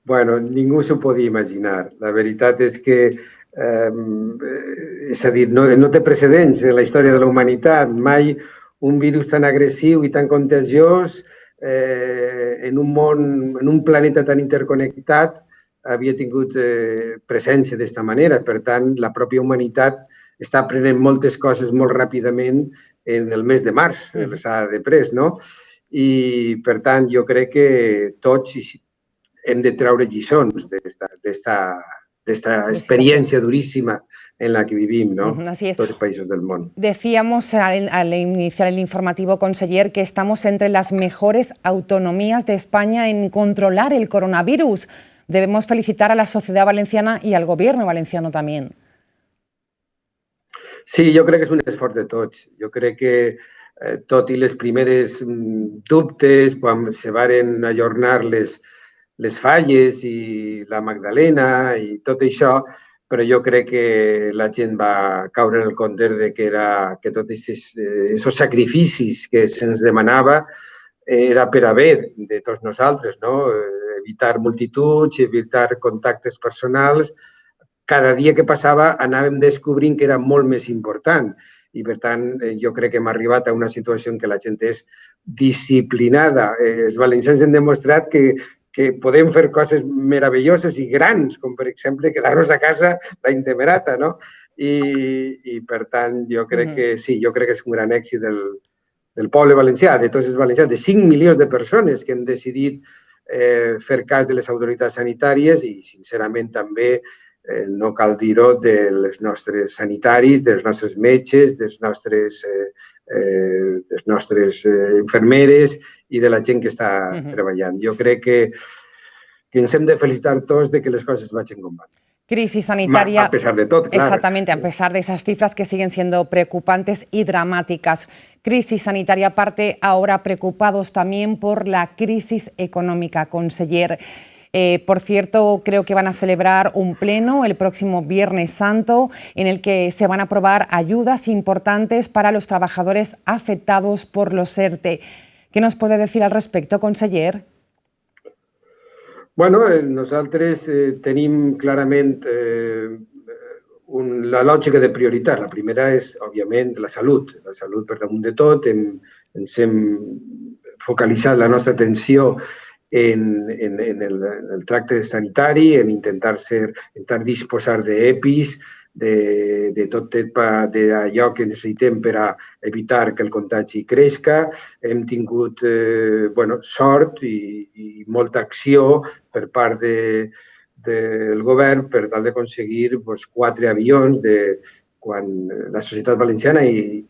Bueno, ningú s'ho podia imaginar. La veritat és que, és a dir, no té precedents en la història de la humanitat. Mai un virus tan agressiu i tan contagiós en un món, en un planeta tan interconnectat havia tingut presència d'esta manera. Per tant, la pròpia humanitat està aprenent moltes coses molt ràpidament en el mes de març, s'ha de pres, no? I, per tant, jo crec que tots hem de treure lliçons d'esta experiència duríssima en la que vivim, ¿no? Así es. Todos los países del mundo. Decíamos al iniciar el informativo, conseller, que estamos entre las mejores autonomías de España en controlar el coronavirus. Debemos felicitar a la sociedad valenciana y al gobierno valenciano también. Sí, jo crec que és un esforç de tots. Jo crec que tot i les primeres dubtes, quan se varen ajornar les falles i la Magdalena i tot això, però jo crec que la gent va caure en el compte de que tots aquests sacrificis que se'ns demanava era per a bé de tots nosaltres, no? Evitar multituds, evitar contactes personals. Cada dia que passava anàvem descobrint que era molt més important i, per tant, jo crec que hem arribat a una situació en què la gent és disciplinada. Els valencians han demostrat que podem fer coses meravelloses i grans, com, per exemple, quedar-nos a casa l'any de Merata, no? I, per tant, jo crec que sí, jo crec que és un gran èxit del poble valencià, de tots els valencians, de 5 milions de persones que hem decidit fer cas de les autoritats sanitàries i, sincerament, també no cal dir-ho, dels nostres sanitaris, dels nostres metges, dels nostres infermeres i de la gent que està treballant. Jo crec que ens hem de felicitar tots de que les coses vagin com van. Crisis sanitaria, a pesar de todo, claro. Exactamente, a pesar de esas cifras que siguen siendo preocupantes y dramáticas. Crisis sanitaria aparte, ahora preocupados también por la crisis económica, conseller. Por cierto, creo que van a celebrar un pleno el próximo Viernes Santo en el que se van a aprobar ayudas importantes para los trabajadores afectados por los ERTE. ¿Qué nos puede decir al respecto, conseller? Bueno, nosaltres tenim clarament la lògica de prioritat. La primera és, òbviament, la salut. La salut per damunt de tot. Ens hem focalitzat la nostra atenció en el tracte sanitari, en intentar disposar d'EPIs, de tot allò que necessitem per a evitar que el contagi creixca. Hem tingut sort i molta acció per part del govern per tal d'aconseguir 4 avions quan la societat valenciana i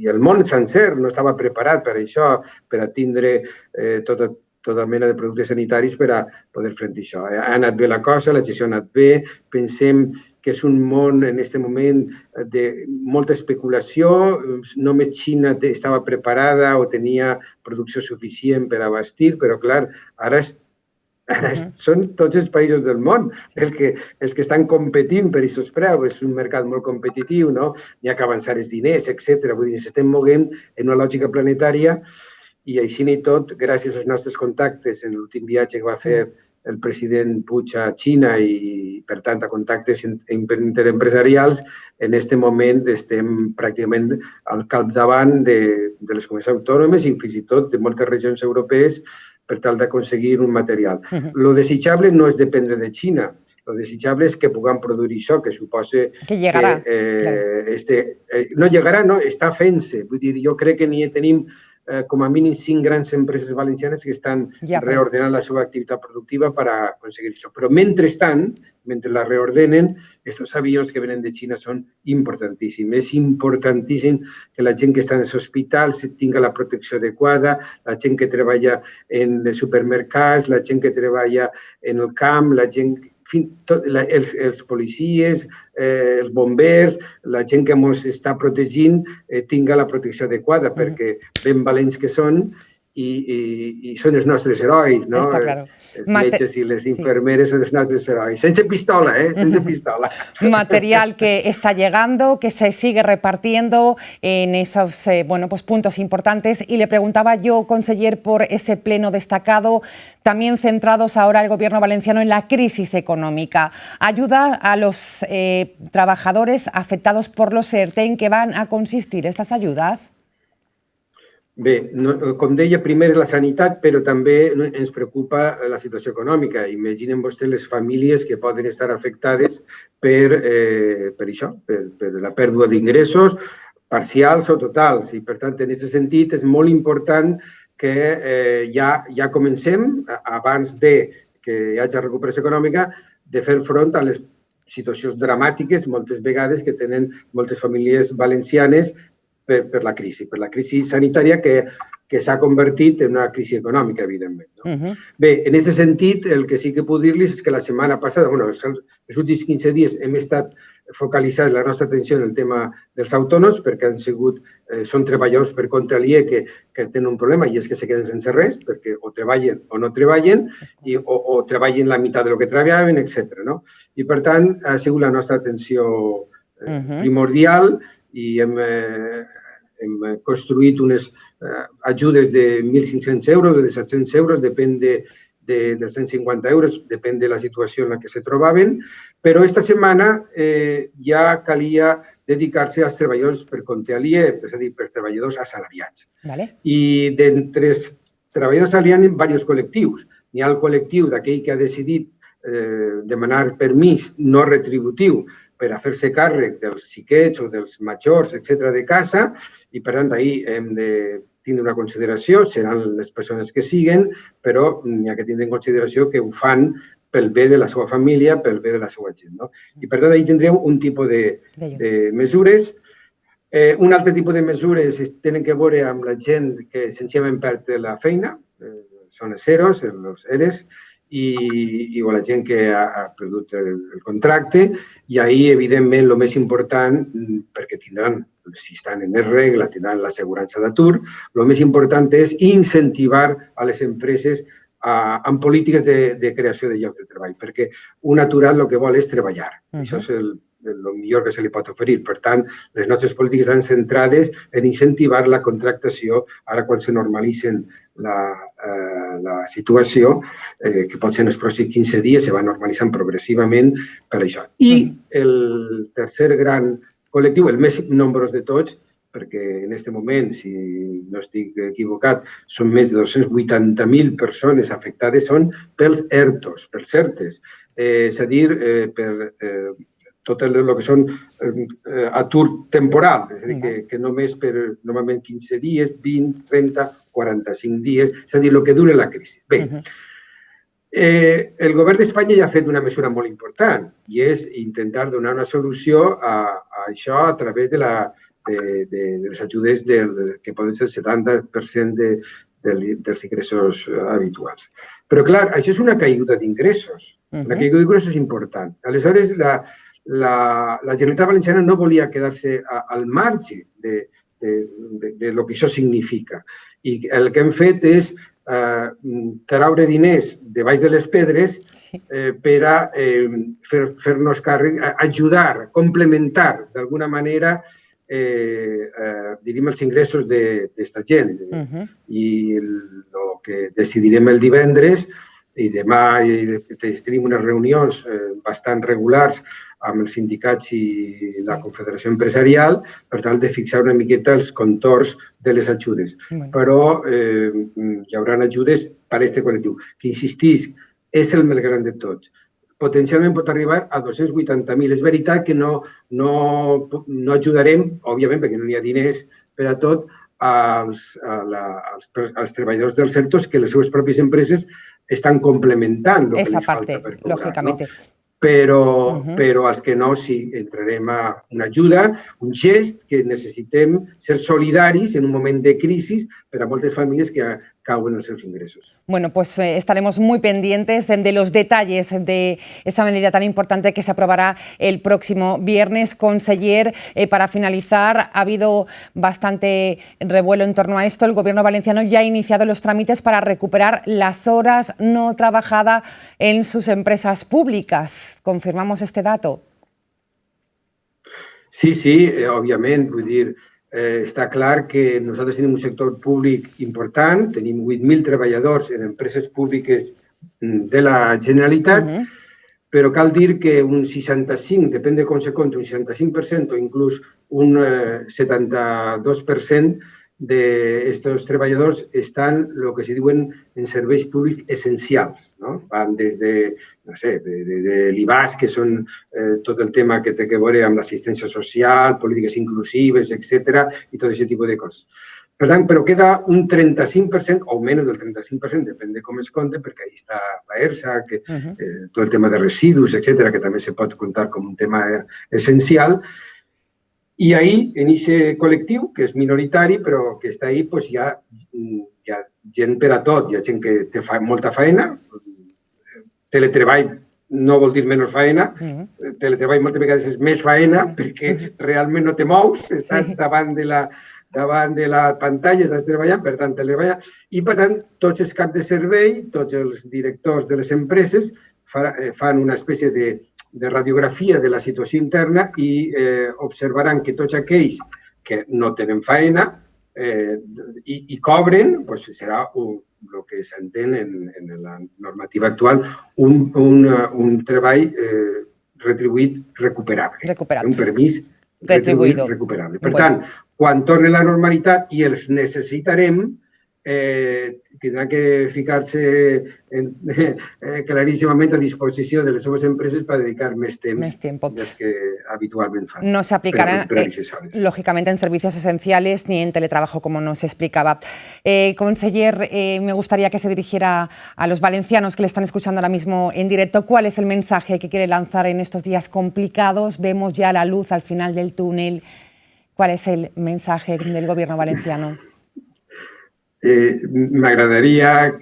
el món sencer no estava preparat per això, per a tindre tota mena de productes sanitaris per a poder fer això. Ha anat bé la cosa, la gestió ha anat bé. Pensem que és un món en aquest moment de molta especulació. Només Xina estava preparada o tenia producció suficient per abastir, però, clar, ara són tots els països del món els que estan competint per aquests preus. És un mercat molt competitiu, no? N'hi ha que avançar els diners, etc. Vull dir, ens estem movent en una lògica planetària i així i tot, gràcies als nostres contactes en l'últim viatge que va fer el president Puig a Xina i, per tant, a contactes interempresarials, en aquest moment estem pràcticament al capdavant de les comunitats autònomes i fins i tot de moltes regions europees per tal d'aconseguir un material. Lo desitjable no és dependre de Xina, lo desitjable és que puguem produir això, que suposa que llegarà. No llegarà, no, està fent-se. Vull dir, jo crec que n'hi tenim com a mínim 5 grans empreses valencianes que estan reordenant la seva activitat productiva per aconseguir això. Però mentrestant, mentre la reordenen, aquests avions que venen de Xina són importantíssims. És importantíssim que la gent que està en els hospitals tingui la protecció adequada, la gent que treballa en els supermercats, la gent que treballa en el camp, la gent, els policies, els bombers, la gent que ens està protegint tingui la protecció adequada, perquè ben valents que són i són els nostres herois, no? els metges i les infermeres són els nostres herois. Sense pistola, sense pistola. Material que está llegando, que se sigue repartiendo en esos pues puntos importantes. Y le preguntaba yo, conseller, por ese pleno destacado, también centrados ahora el Gobierno valenciano en la crisis económica. Ayuda a los trabajadores afectados por los ERTE. ¿En qué van a consistir estas ayudas? Bé, com deia, primer la sanitat, però també ens preocupa la situació econòmica. Imaginen vostès les famílies que poden estar afectades per això, per la pèrdua d'ingressos parcials o totals. I, per tant, en aquest sentit, és molt important que ja comencem, abans que hi hagi recuperació econòmica, de fer front a les situacions dramàtiques, moltes vegades, que tenen moltes famílies valencianes per la crisi sanitària que s'ha convertit en una crisi econòmica, evidentment. No? Bé, en aquest sentit, el que sí que puc dir-los és que la setmana passada, els últims 15 dies, hem estat focalitzant la nostra atenció en el tema dels autònoms, perquè són treballadors per compte aliè que tenen un problema i és que se queden sense res, perquè o treballen o no treballen, o treballen la meitat del que treballaven, etc. No? I, per tant, ha sigut la nostra atenció primordial i hem construït unes ajudes de 1.500 euros o de 700 euros, depèn dels 150 euros, depèn de la situació en la que se trobaven, però esta setmana ja calia dedicar-se als treballadors per compte aliè, és a dir, per treballadors assalariats. I d'entre els treballadors assalariats hi ha diversos col·lectius. Hi ha el col·lectiu d'aquell que ha decidit demanar permís no retributiu per a fer-se càrrec dels xiquets o dels majors, etc., de casa, i per tant, ahir hem de tindre una consideració, seran les persones que siguen, però hi ha que tindre en consideració que ho fan pel bé de la seva família, pel bé de la seva gent. No? I per tant, ahir tindrem un tipus de mesures. Un altre tipus de mesures tenen que veure amb la gent que senzillament perd la feina, són els EROs, els ERES, i la gent que ha perdut el contracte, i ahir, evidentment, el més important, perquè tindran, si estan en regla, tindran l'assegurança d'atur, el més important és incentivar a les empreses amb polítiques de creació de llocs de treball, perquè un aturat el que vol és treballar. Això és el millor que se li pot oferir. Per tant, les nostres polítiques estan centrades en incentivar la contractació, ara quan se normalitzen la situació, que pot ser en els pròxims 15 dies, se va normalitzant progressivament per això. I el tercer gran col·lectiu, el més nombrós de tots, perquè en aquest moment, si no estic equivocat, són més de 280.000 persones afectades, són pels ERTOs, pels ERTEs, és a dir, per tot el que són atur temporal, és a dir, que només per normalment 15 dies, 20, 30, 45 dies, és a dir, el que dura la crisi. Bé, el govern d'Espanya ja ha fet una mesura molt important i és intentar donar una solució a això a través de les ajudes que poden ser el 70% dels ingressos habituals. Però, clar, això és una caiguda d'ingressos. La caiguda d'ingressos és important. Aleshores, la Generalitat Valenciana no volia quedar-se al marge de lo que això significa. I el que hem fet és treure diners de baix de les pedres per a fer-nos càrrec, ajudar, complementar d'alguna manera diríem els ingressos d'esta gent. I el que decidirem el divendres, i demà tenim unes reunions bastant regulars amb els sindicats i la Confederació Empresarial per tal de fixar una miqueta els contorns de les ajudes. Però hi haurà ajudes per a aquest col·lectiu, que, insistisc, és el més gran de tots. Potencialment pot arribar a 280.000. És veritat que no ajudarem, òbviament, perquè no hi ha diners per a tot, als treballadors dels sectors que les seves pròpies empreses estan complementant el que els falta per cobrar. Però als que no, sí, entrarem a una ajuda, un gest que necessitem ser solidaris en un moment de crisi per a moltes famílies que cauen els seus ingressos. Bueno, pues estaremos muy pendientes de los detalles de esa medida tan importante que se aprobará el próximo viernes. Conseller, para finalizar, ha habido bastante revuelo en torno a esto. El Gobierno valenciano ya ha iniciado los trámites para recuperar las horas no trabajadas en sus empresas públicas. ¿Confirmamos este dato? Sí, sí, òbviament, vull dir, està clar que nosaltres tenim un sector públic important, tenim 8.000 treballadors en empreses públiques de la Generalitat, però cal dir que un 65, depèn de com se compta, un 65% o inclús un 72% d'estos treballadors estan, el que se diuen, en serveis públics essencials, no? Van des de, no sé, de l'IBAS, que són tot el tema que té a veure amb l'assistència social, polítiques inclusives, etc., i tot aquest tipus de coses. Per tant, però queda un 35%, o menys del 35%, depèn de com es compte, perquè ahí està la ERSA, tot el tema de residus, etc., que també se pot comptar com un tema essencial. I ahí, en aquest col·lectiu, que és minoritari, però que està ahí, hi ha gent per a tot. Hi ha gent que té molta feina. Teletreball no vol dir menys feina. Teletreball moltes vegades és més feina perquè realment no te mous, estàs davant de la pantalla, estàs treballant, per tant, teleballant. I, per tant, tots els caps de servei, tots els directors de les empreses fan una espècie de radiografia de la situació interna i observaran que tots aquells que no tenen feina i cobren, serà el que s'entén en la normativa actual, un treball retribuït recuperable. Un permís retribuït recuperable. Per tant, quan torni la normalitat i els necessitarem, tindran que ficar-se claríssimament a disposició de les seves empreses per dedicar més temps dels que habitualment fan. No se aplicará, lógicamente, en servicios esenciales ni en teletrabajo, como nos explicaba. Conseller, me gustaría que se dirigiera a los valencianos que le están escuchando ahora mismo en directo. ¿Cuál es el mensaje que quiere lanzar en estos días complicados? Vemos ya la luz al final del túnel. ¿Cuál es el mensaje del Gobierno valenciano? M'agradaria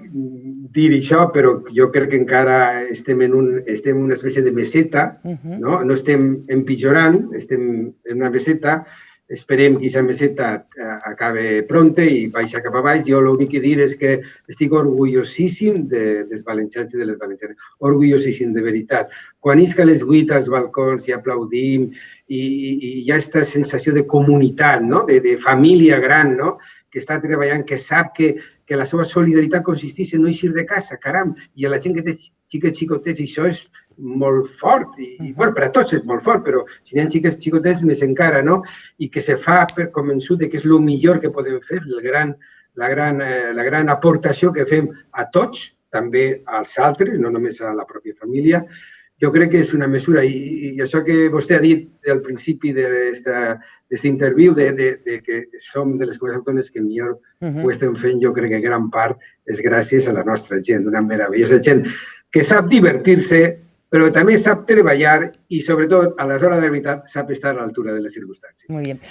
dir això, però jo crec que encara estem en una espècie de meseta, no estem empitjorant, estem en una meseta. Esperem que aquesta meseta acabi pronta i vagi cap a baix. Jo l'únic que dir és que estic orgullosíssim dels valencians i de les valencianes, orgullosíssim, de veritat. Quan isca a les 8 als balcons i aplaudim i hi ha aquesta sensació de comunitat, de família gran, que està treballant, que sap que la seva solidaritat consisteix en no eixir de casa, caram, i a la gent que té xiquets xicotets, això és molt fort, i per a tots és molt fort, però si hi ha xiquets xicotets més encara, i que se fa per convençut que és el millor que podem fer, la gran aportació que fem a tots, també als altres, no només a la pròpia família. Jo crec que és una mesura, i això que vostè ha dit al principi d'aquesta interviu, que som de les comunitats autònomes que millor ho estem fent, jo crec que gran part és gràcies a la nostra gent, una meravellosa gent que sap divertir-se, però també sap treballar i, sobretot, a l'hora de veritat, sap estar a l'altura de les circumstàncies. Muy bien.